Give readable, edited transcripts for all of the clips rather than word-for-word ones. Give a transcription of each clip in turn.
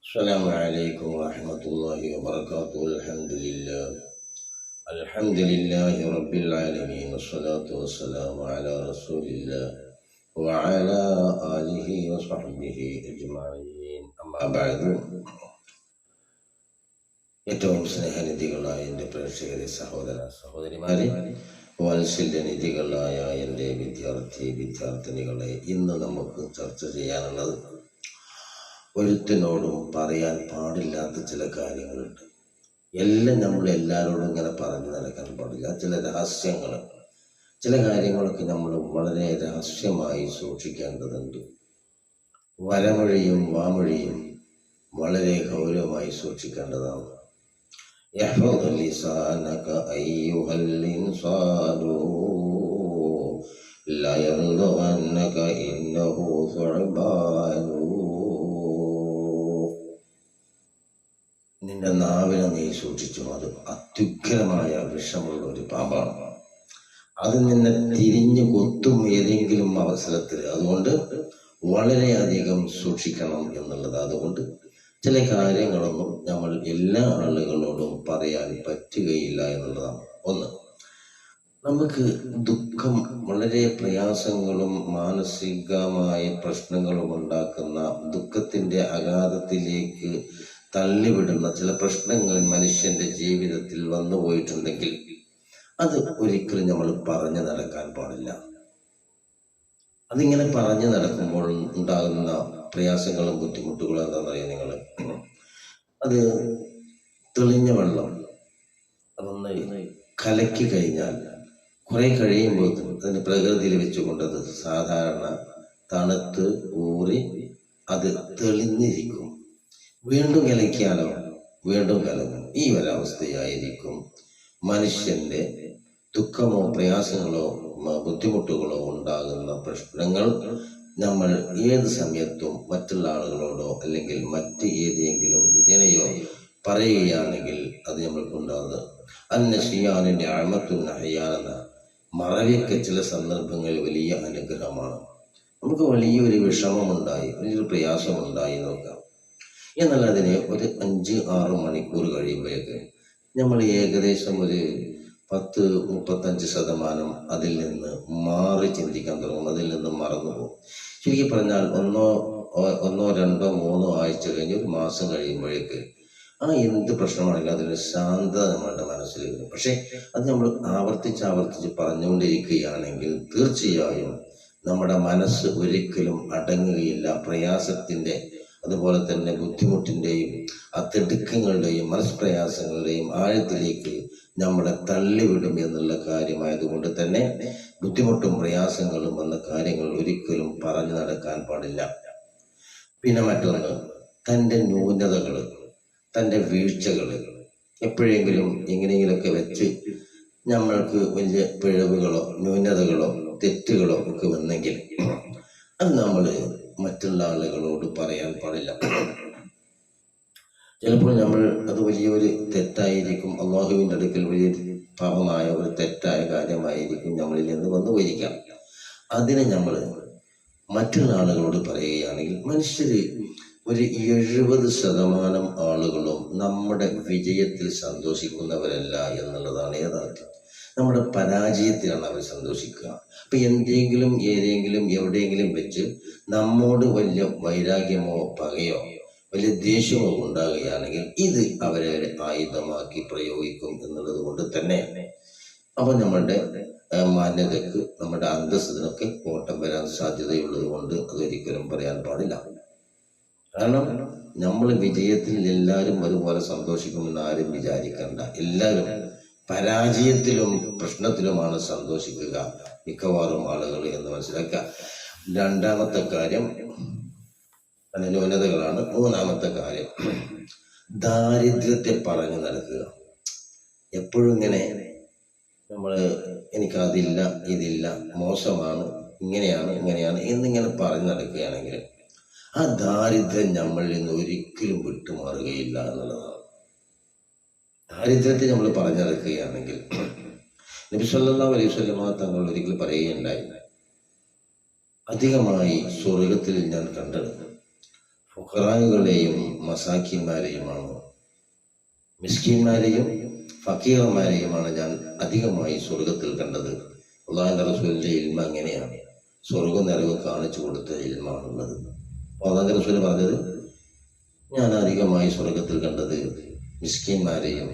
السلام عليكم ورحمة الله وبركاته. الحمد لله رب العالمين، والصلاة والسلام على رسول الله وعلى آله وصحبه أجمعين. أما بعد. ഏറ്റവും സ്നേഹനിധികളായ എൻ്റെ പ്രേക്ഷകരെ, സഹോദര സഹോദരിമാരെ, വാത്സല്യനിധികളായ എൻ്റെ വിദ്യാർത്ഥിനികളെ, ഇന്ന് നമുക്ക് ചർച്ച ചെയ്യാനുള്ളത് ഒരുത്തിനോടും പറയാൻ പാടില്ലാത്ത ചില കാര്യങ്ങളുണ്ട്. എല്ലാം നമ്മൾ എല്ലാവരോടും ഇങ്ങനെ പറഞ്ഞു നടക്കാൻ പാടില്ല. ചില രഹസ്യങ്ങൾ, ചില കാര്യങ്ങളൊക്കെ നമ്മൾ വളരെ രഹസ്യമായി സൂക്ഷിക്കേണ്ടതുണ്ട്. വരമൊഴിയും വാമൊഴിയും വളരെ ഗൗരവമായി സൂക്ഷിക്കേണ്ടതാണ്. യഹ്ഫദ് ലിസാനക അയ്യുഹൽ ഇൻസാനു ലാ യർദഅന്നക ഇന്നഹു സുഅബാനു. നിന്റെ നാവിനെ നീ സൂക്ഷിച്ചു. അത് അത്യുഗ്രമായ വിഷമുള്ള ഒരു പാമ്പാണ്. അത് നിന്നെ തിരിഞ്ഞു കൊത്തും ഏതെങ്കിലും അവസരത്തിൽ. അതുകൊണ്ട് വളരെയധികം സൂക്ഷിക്കണം എന്നുള്ളത്. അതുകൊണ്ട് ചില കാര്യങ്ങളൊന്നും നമ്മൾ എല്ലാ ആളുകളോടും പറയാൻ പറ്റുകയില്ല എന്നുള്ളതാണ്. ഒന്ന്, നമുക്ക് ദുഃഖം, വളരെ പ്രയാസങ്ങളും മാനസികമായ പ്രശ്നങ്ങളും ഉണ്ടാക്കുന്ന, ദുഃഖത്തിന്റെ അഗാധത്തിലേക്ക് തള്ളിവിടുന്ന ചില പ്രശ്നങ്ങൾ മനുഷ്യന്റെ ജീവിതത്തിൽ വന്നു പോയിട്ടുണ്ടെങ്കിൽ അത് ഒരിക്കലും നമ്മൾ പറഞ്ഞു നടക്കാൻ പാടില്ല. അതിങ്ങനെ പറഞ്ഞു നടക്കുമ്പോൾ ഉണ്ടാകുന്ന പ്രയാസങ്ങളും ബുദ്ധിമുട്ടുകളും എന്താണെന്നറിയാം നിങ്ങൾ? അത് തെളിഞ്ഞ വെള്ളം അതൊന്ന് കലക്കി കഴിഞ്ഞാൽ കുറെ കഴിയുമ്പോൾ അതിന് പ്രകൃതിയിൽ വെച്ചുകൊണ്ടത് സാധാരണ തണുത്ത് ഊറി അത് തെളിഞ്ഞിരിക്കും. വീണ്ടും കലക്കിയാലോ വീണ്ടും കലങ്ങും. ഈ ഒരവസ്ഥയായിരിക്കും മനുഷ്യന്റെ ദുഃഖമോ പ്രയാസങ്ങളോ ബുദ്ധിമുട്ടുകളോ ഉണ്ടാകുന്ന പ്രശ്നങ്ങൾ നമ്മൾ ഏത് സമയത്തും മറ്റുള്ള ആളുകളോടോ അല്ലെങ്കിൽ മറ്റ് ഏതെങ്കിലും വിധേനയോ പറയുകയാണെങ്കിൽ അത് നമ്മൾക്കുണ്ടാകുന്നത് അന്നശിയാനിന്റെ അഴമത്തുന്ന ഹയ്യാനെന്ന മറവിയൊക്കെ ചില സന്ദർഭങ്ങളിൽ വലിയ അനുഗ്രഹമാണ്. നമുക്ക് വലിയൊരു വിഷമമുണ്ടായി, വലിയൊരു പ്രയാസമുണ്ടായി നോക്കാം. എന്നാൽ അതിനെ ഒരു 5-6 മണിക്കൂർ കഴിയുമ്പോഴേക്ക് നമ്മൾ ഏകദേശം ഒരു 10-35% അതിൽ നിന്ന് മാറി ചിന്തിക്കാൻ തുടങ്ങും. അതിൽ നിന്ന് മറന്നുപോകും. ശരിക്കും പറഞ്ഞാൽ ഒന്നോ 2-3 ആഴ്ച കഴിഞ്ഞ് ഒരു മാസം കഴിയുമ്പോഴേക്ക് എന്ത് പ്രശ്നമാണെങ്കിലും അതിന് ശാന്തത നമ്മളുടെ മനസ്സിൽ വരും. പക്ഷെ അത് നമ്മൾ ആവർത്തിച്ച് പറഞ്ഞുകൊണ്ടിരിക്കുകയാണെങ്കിൽ തീർച്ചയായും നമ്മുടെ മനസ്സ് ഒരിക്കലും അടങ്ങുകയില്ല. പ്രയാസത്തിന്റെ, അതുപോലെ തന്നെ ബുദ്ധിമുട്ടിന്റെയും തിടുക്കങ്ങളുടെയും മനസ്പ്രയാസങ്ങളുടെയും ആഴത്തിലേക്ക് നമ്മളെ തള്ളിവിടും എന്നുള്ള കാര്യമായതുകൊണ്ട് തന്നെ ബുദ്ധിമുട്ടും പ്രയാസങ്ങളും എന്ന കാര്യങ്ങൾ ഒരിക്കലും പറഞ്ഞു നടക്കാൻ പാടില്ല. പിന്നെ മറ്റൊന്ന്, തൻ്റെ ന്യൂനതകൾ, തൻ്റെ വീഴ്ചകൾ എപ്പോഴെങ്കിലും എങ്ങനെയെങ്കിലുമൊക്കെ വെച്ച് നമ്മൾക്ക് വലിയ പിഴവുകളോ ന്യൂനതകളോ തെറ്റുകളോ ഒക്കെ വന്നെങ്കിൽ അത് നമ്മൾ മറ്റുള്ള ആളുകളോട് പറയാൻ പാടില്ല. ചിലപ്പോൾ നമ്മൾ അത് വലിയൊരു തെറ്റായിരിക്കും, അള്ളാഹുവിൻ്റെ അടുക്കൽ വലിയൊരു പാപമായ ഒരു തെറ്റായ കാര്യമായിരിക്കും നമ്മളിൽ നിന്ന് വന്നു പോയിരിക്കാം. അതിനെ നമ്മൾ മറ്റുള്ള ആളുകളോട് പറയുകയാണെങ്കിൽ മനുഷ്യര് ഒരു 70% ആളുകളും നമ്മുടെ വിജയത്തിൽ സന്തോഷിക്കുന്നവരല്ല എന്നുള്ളതാണ് യാഥാർത്ഥ്യം. നമ്മുടെ പരാജയത്തിലാണ് അവർ സന്തോഷിക്കുക. അപ്പൊ എന്തെങ്കിലും എവിടെയെങ്കിലും വെച്ച് നമ്മോട് വലിയ വൈരാഗ്യമോ പകയോ വലിയ ദേഷ്യമോ ഉണ്ടാകുകയാണെങ്കിൽ ഇത് അവരെ ആയുധമാക്കി പ്രയോഗിക്കും എന്നുള്ളത് കൊണ്ട് തന്നെ അപ്പൊ നമ്മളുടെ മാന്യതക്ക്, നമ്മുടെ അന്തസ്സിനൊക്കെ കോട്ടം വരാൻ സാധ്യതയുള്ളത് കൊണ്ട് അതൊരിക്കലും പറയാൻ പാടില്ല. കാരണം നമ്മൾ വിജയത്തിൽ എല്ലാവരും ഒരുപോലെ സന്തോഷിക്കുമെന്ന് ആരും വിചാരിക്കണ്ട. എല്ലാവരും പരാജയത്തിലും പ്രശ്നത്തിലുമാണ് സന്തോഷിക്കുക മിക്കവാറും ആളുകൾ എന്ന് മനസ്സിലാക്കുക. രണ്ടാമത്തെ കാര്യം ന്യൂനതകളാണ്. മൂന്നാമത്തെ കാര്യം ദാരിദ്ര്യത്തെ പറഞ്ഞു നടക്കുക. എപ്പോഴും ഇങ്ങനെ എനിക്കതില്ല, ഇതില്ല, മോശമാണ്, ഇങ്ങനെയാണ് എന്നിങ്ങനെ പറഞ്ഞു നടക്കുകയാണെങ്കിൽ ആ ദാരിദ്ര്യം നമ്മളിൽ നിന്ന് ഒരിക്കലും വിട്ടുമാറുകയില്ല എന്നുള്ളതാണ്. ദാരിദ്ര്യത്തെ നമ്മൾ പറഞ്ഞു നടക്കുകയാണെങ്കിൽ നബി സല്ലല്ലാഹു അലൈഹി വസല്ലമ തങ്ങൾ ഒരിക്കൽ പറയുകയുണ്ടായി, അധികമായി സ്വർഗത്തിൽ ഞാൻ കണ്ടത് ഫുഖറാകളെയും മസാക്കിന്മാരെയുമാണ്, മിസ്കിന്മാരെയും ഫക്കീറന്മാരെയുമാണ് ഞാൻ അധികമായി സ്വർഗത്തിൽ കണ്ടത്. അള്ളാഹുവിന്റെ റസൂലിന്റെ ഇൽമ അങ്ങനെയാണ്, സ്വർഗ നിറവ് കാണിച്ചു കൊടുത്ത ഇൽമാണുള്ളത്. അള്ളാഹുവിന്റെ റസൂൽ പറഞ്ഞത്, ഞാൻ അധികമായി സ്വർഗത്തിൽ കണ്ടത് മിസ്കിന്മാരെയും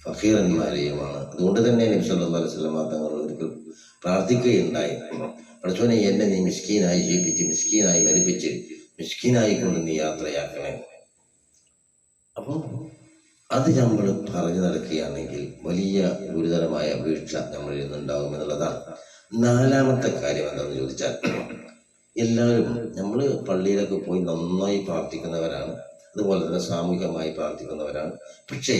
ഫക്കീറന്മാരെയുമാണ്. അതുകൊണ്ട് തന്നെ നബി സല്ലല്ലാഹു അലൈഹി വസല്ലം തങ്ങൾ ഒരിക്കൽ പ്രാർത്ഥിക്കുകയുണ്ടായി, പഠിച്ചവനെ എന്നെ നീ മിസ്കീനായി ജീവിപ്പിച്ച്, മിസ്കീനായി മരിപ്പിച്ച്, മിസ്കീനായി കൊണ്ട് നീ യാത്രയാക്കണേ. അപ്പം അത് നമ്മൾ പറഞ്ഞു നടക്കുകയാണെങ്കിൽ വലിയ ഗുരുതരമായ വീഴ്ച നമ്മളിൽ നിന്നുണ്ടാകും എന്നുള്ളതാണ്. നാലാമത്തെ കാര്യം എന്താണെന്ന് ചോദിച്ചാൽ, എല്ലാവരും നമ്മൾ പള്ളിയിലൊക്കെ പോയി നന്നായി പ്രാർത്ഥിക്കുന്നവരാണ്, അതുപോലെ തന്നെ സാമൂഹികമായി പ്രാർത്ഥിക്കുന്നവരാണ്. പക്ഷേ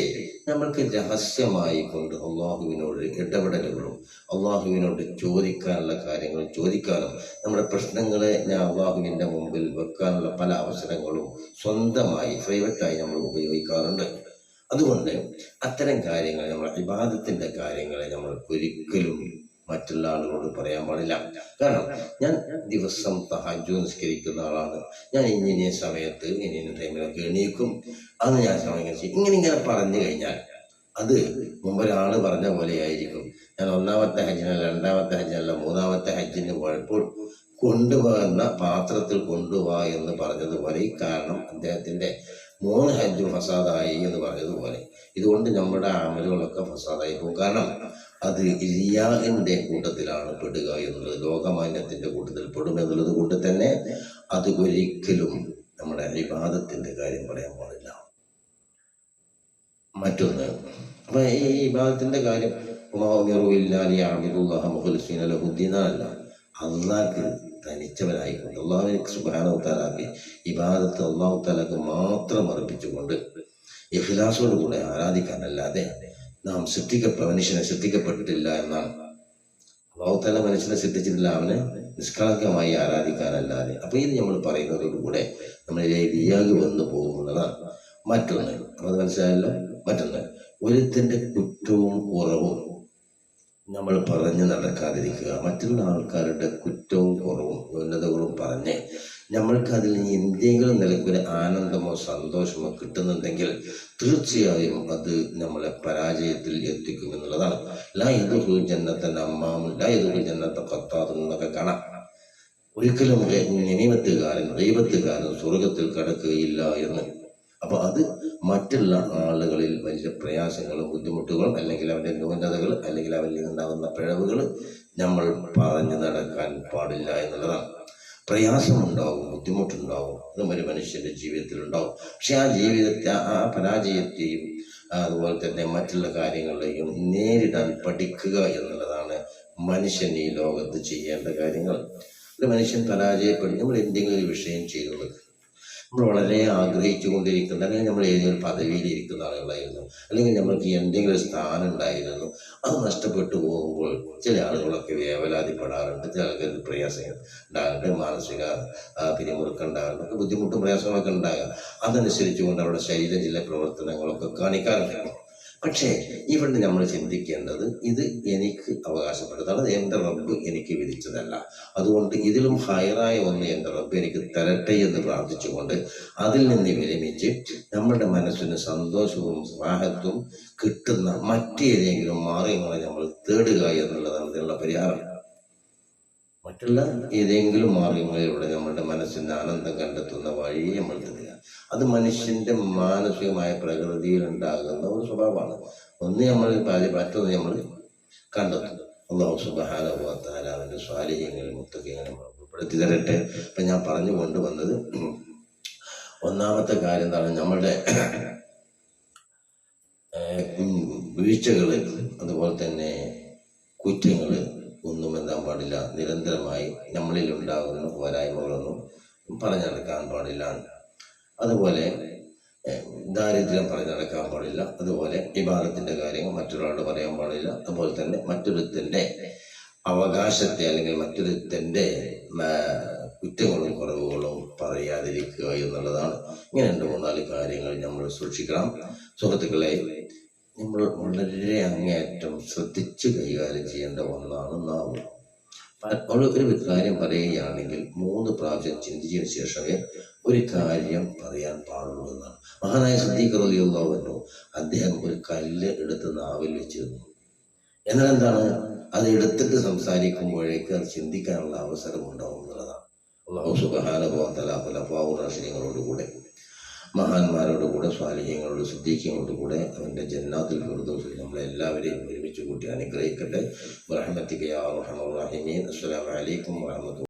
നമ്മൾക്ക് രഹസ്യമായി കൊണ്ട് അള്ളാഹുവിനോട് ഇടപെടലുകളും അള്ളാഹുവിനോട് ചോദിക്കാനുള്ള കാര്യങ്ങൾ ചോദിക്കാനും നമ്മുടെ പ്രശ്നങ്ങളെ അള്ളാഹുവിൻ്റെ മുമ്പിൽ വെക്കാനുള്ള പല അവസരങ്ങളും സ്വന്തമായി പ്രൈവറ്റായി നമ്മൾ ഉപയോഗിക്കാറുണ്ട്. അതുകൊണ്ട് അത്തരം കാര്യങ്ങൾ, നമ്മൾ ഇബാദത്തിന്റെ കാര്യങ്ങളെ നമ്മൾ ഒരിക്കലും മറ്റുള്ള ആളുകളോട് പറയാൻ പാടില്ല. കാരണം ഞാൻ ദിവസം തഹജ്ജുദ് നിസ്കരിക്കുന്ന ആളാണ്, ഞാൻ ഇന്ന സമയത്ത് ഇന്ന ടൈമിലൊക്കെ എണീക്കും, അത് ഞാൻ സമയം ഇങ്ങനെ പറഞ്ഞു കഴിഞ്ഞാൽ അത് മുമ്പൊരാൾ പറഞ്ഞ പോലെ ആയിരിക്കും. ഞാൻ ഒന്നാമത്തെ ഹജ്ജിനല്ല, രണ്ടാമത്തെ ഹജ്ജിനല്ല, മൂന്നാമത്തെ ഹജ്ജിന് പോയപ്പോൾ കൊണ്ടുപോകുന്ന പാത്രത്തിൽ കൊണ്ടുപോവാ എന്ന് പറഞ്ഞതുപോലെ, കാരണം അദ്ദേഹത്തിന്റെ 3 ഹജ്ജ് ഫസാദായി എന്ന് പറഞ്ഞതുപോലെ ഇതുകൊണ്ട് നമ്മുടെ അമലുകളൊക്കെ ഫസാദായി പോകും. കാരണം അത് റിയാഇന്റെ കൂട്ടത്തിലാണ് പെടുക എന്നുള്ളത്, ലോകമാന്യത്തിന്റെ കൂട്ടത്തിൽ പെടുമെന്നുള്ളത് കൊണ്ട് തന്നെ അത് ഒരിക്കലും നമ്മുടെ ഇബാദത്തിന്റെ കാര്യം പറയാൻ പാടില്ല. മറ്റൊന്ന്, അപ്പൊ ഈ ഇബാദത്തിന്റെ കാര്യം അല്ല, അള്ളാഹ്ക്ക് തനിച്ചവനായിക്കൊണ്ട് അള്ളാഹുവിനെ സുബ്ഹാനഹു വ തആലക്ക് ഇബാദത്ത് അള്ളാഹു തആലക്ക് മാത്രം അർപ്പിച്ചുകൊണ്ട് ഇഖ്ലാസോട് കൂടെ ആരാധിക്കാനല്ലാതെ നാം മനുഷ്യനെ സൃഷ്ടിക്കപ്പെട്ടിട്ടില്ല എന്നാണ്. അള്ളാഹു തആല മനുഷ്യനെ സൃഷ്ടിച്ചിട്ടില്ല, അവനെ നിഷ്കളങ്കമായി ആരാധിക്കാനല്ലാതെ. അപ്പൊ ഇത് നമ്മൾ പറയുന്നതോടുകൂടെ നമ്മളിലെ റിയാഗ് വന്നു പോകുന്നതാണ്. മറ്റൊന്ന്, അത് മനസ്സിലായല്ലോ. മറ്റൊന്ന്, ഒരുത്തന്റെ കുറ്റവും കുറവും നമ്മൾ പറഞ്ഞു നടക്കാതിരിക്കുക. മറ്റുള്ള ആൾക്കാരുടെ കുറ്റവും കുറവും ഉന്നതകളും പറഞ്ഞ് നമ്മൾക്ക് അതിൽ എന്തെങ്കിലും നിലയ്ക്കൊരു ആനന്ദമോ സന്തോഷമോ കിട്ടുന്നുണ്ടെങ്കിൽ തീർച്ചയായും അത് നമ്മളെ പരാജയത്തിൽ എത്തിക്കുമെന്നുള്ളതാണ്. ലാ യദ്ഖുൽ ജന്നത അമ്മാമുൻ ലാ യദ്ഖുൽ ജന്നത ഖത്താത്തുൻ എന്നൊക്കെ കാണാം. ഒരിക്കലും ഗീബത്തുകാരൻ സ്വർഗത്തിൽ കടക്കുകയില്ല എന്ന്. അപ്പൊ അത് മറ്റുള്ള ആളുകളിൽ വലിയ പ്രയാസങ്ങളും ബുദ്ധിമുട്ടുകളും അല്ലെങ്കിൽ അവന്റെ ന്യൂനതകൾ അല്ലെങ്കിൽ അവരിൽ നിന്നുണ്ടാകുന്ന പിഴവുകൾ നമ്മൾ പറഞ്ഞു നടക്കാൻ പാടില്ല എന്നുള്ളതാണ്. പ്രയാസമുണ്ടാവും, ബുദ്ധിമുട്ടുണ്ടാവും, അത് ഒരു മനുഷ്യന്റെ ജീവിതത്തിൽ ഉണ്ടാവും. പക്ഷെ ആ ജീവിതത്തെ, ആ പരാജയത്തെയും അതുപോലെ തന്നെ മറ്റുള്ള കാര്യങ്ങളെയും നേരിടാൻ പഠിക്കുക എന്നുള്ളതാണ് മനുഷ്യൻ ഈ ലോകത്ത് ചെയ്യേണ്ട കാര്യങ്ങൾ. ഒരു മനുഷ്യൻ പരാജയപ്പെടും, നമ്മൾ എന്തെങ്കിലും ഒരു വിഷയം ചെയ്തത് നമ്മൾ വളരെ ആഗ്രഹിച്ചു കൊണ്ടിരിക്കുന്ന, അല്ലെങ്കിൽ നമ്മൾ ഏതെങ്കിലും പദവിയിൽ ഇരിക്കുന്ന ആളുകളായിരുന്നു, അല്ലെങ്കിൽ നമ്മൾക്ക് എന്തെങ്കിലും ഒരു സ്ഥാനം ഉണ്ടായിരുന്നു, അത് നഷ്ടപ്പെട്ടു പോകുമ്പോൾ ചില ആളുകളൊക്കെ വേവലാതിപ്പെടാറുണ്ട്, ചില ആൾക്കാർക്ക് പ്രയാസങ്ങൾ ഉണ്ടാകുന്നുണ്ട്, മാനസിക പിരിമുറുക്കുണ്ടാകുന്നുണ്ട്, ബുദ്ധിമുട്ടും പ്രയാസങ്ങളൊക്കെ ഉണ്ടാകുക. അതനുസരിച്ച് കൊണ്ട് അവരുടെ ശരീരം ചില പ്രവർത്തനങ്ങളൊക്കെ കാണിക്കാറുണ്ട്. പക്ഷേ ഇവിടെ നമ്മൾ ചിന്തിക്കേണ്ടത്, ഇത് എനിക്ക് അവകാശപ്പെട്ടതാണ്, അത് എൻ്റെ റബ്ബ് എനിക്ക് വിധിച്ചതല്ല. അതുകൊണ്ട് ഇതിലും ഹൈറായ ഒന്ന് എൻ്റെ റബ്ബ് എനിക്ക് തരട്ടെ എന്ന് പ്രാർത്ഥിച്ചുകൊണ്ട് അതിൽ നിന്ന് വിരമിച്ച് നമ്മുടെ മനസ്സിന് സന്തോഷവും സ്വാഹത്വം കിട്ടുന്ന മറ്റേതെങ്കിലും മാർഗങ്ങളെ നമ്മൾ തേടുക എന്നുള്ളതാണ് ഇതിനുള്ള പരിഹാരം. മറ്റുള്ള ഏതെങ്കിലും മാർഗങ്ങളിലൂടെ നമ്മളുടെ മനസ്സിന് ആനന്ദം കണ്ടെത്തുന്ന വഴി നമ്മൾ തരിക. അത് മനുഷ്യന്റെ മാനസികമായ പ്രകൃതിയിൽ ഉണ്ടാകുന്ന ഒരു സ്വഭാവമാണ്. ഒന്ന് നമ്മൾ മറ്റൊന്ന് നമ്മൾ കണ്ടെത്തും. അല്ലാഹു സുബ്ഹാനഹു വ തആല അവന്റെ സ്വാലിഹീങ്ങളിൽ മുത്തഖീങ്ങളിൽ ഉൾപ്പെടുത്തി തരട്ടെ. ഇപ്പൊ ഞാൻ പറഞ്ഞു കൊണ്ടുവന്നത് ഒന്നാമത്തെ കാര്യം എന്താണ്, നമ്മളുടെ വീഴ്ചകള് അതുപോലെ തന്നെ കുറ്റങ്ങള് ഒന്നും എന്താൻ പാടില്ല, നിരന്തരമായി നമ്മളിൽ ഉണ്ടാകുന്ന പോരായ്മകളൊന്നും പറഞ്ഞു നടക്കാൻ പാടില്ല. അതുപോലെ ദാരിദ്ര്യം പറഞ്ഞു നടക്കാൻ പാടില്ല. അതുപോലെ ഇബാദത്തിന്റെ കാര്യങ്ങൾ മറ്റൊരാളോട് പറയാൻ പാടില്ല. അതുപോലെ തന്നെ മറ്റൊരുത്തന്റെ അവകാശത്തെ അല്ലെങ്കിൽ മറ്റൊരുത്തന്റെ കുറ്റങ്ങളും കുറവുകളും പറയാതിരിക്കുക എന്നുള്ളതാണ്. ഇങ്ങനെ 2-3-4 കാര്യങ്ങൾ നമ്മൾ സൂക്ഷിക്കണം. സുഹൃത്തുക്കളെ, നമ്മൾ വളരെ അങ്ങേയറ്റം ശ്രദ്ധിച്ച് കൈകാര്യം ചെയ്യേണ്ട ഒന്നാണ് നാവ്. ഒരു കാര്യം പറയുകയാണെങ്കിൽ 3 പ്രാവശ്യം ചിന്തിച്ചതിന് ശേഷമേ ഒരു കാര്യം പറയാൻ പാടുള്ളൂ എന്നാണ്. മഹാനായ സിദ്ദീഖ് റളിയല്ലാഹു അൻഹു അദ്ദേഹം ഒരു കല്ല് എടുത്ത് നാവിൽ വെച്ചിരുന്നു. എന്നാൽ എന്താണ്, അത് എടുത്തിട്ട് സംസാരിക്കുമ്പോഴേക്ക് അത് ചിന്തിക്കാനുള്ള അവസരം ഉണ്ടാവും എന്നുള്ളതാണ്. അല്ലാഹു സുബ്ഹാനഹു വ തആല ഖുലഫാഉർ റാഷിദീങ്ങളോട് കൂടെ, മഹാന്മാരോട് കൂടെ, സ്വാലിഹീങ്ങളോട്, സിദ്ദീഖീങ്ങളോട് കൂടെ അവൻ്റെ ജന്നാത്തുൽ ഫിർദൗസിൽ നമ്മളെ എല്ലാവരെയും ഒരുമിച്ച് കൂട്ടി അനുഗ്രഹിക്കട്ടെ. ബിറഹ്മതിക യാ അർഹമർ റഹീമീൻ. അസ്സലാമു അലൈക്കും വറഹ്മത്തുള്ളാഹി.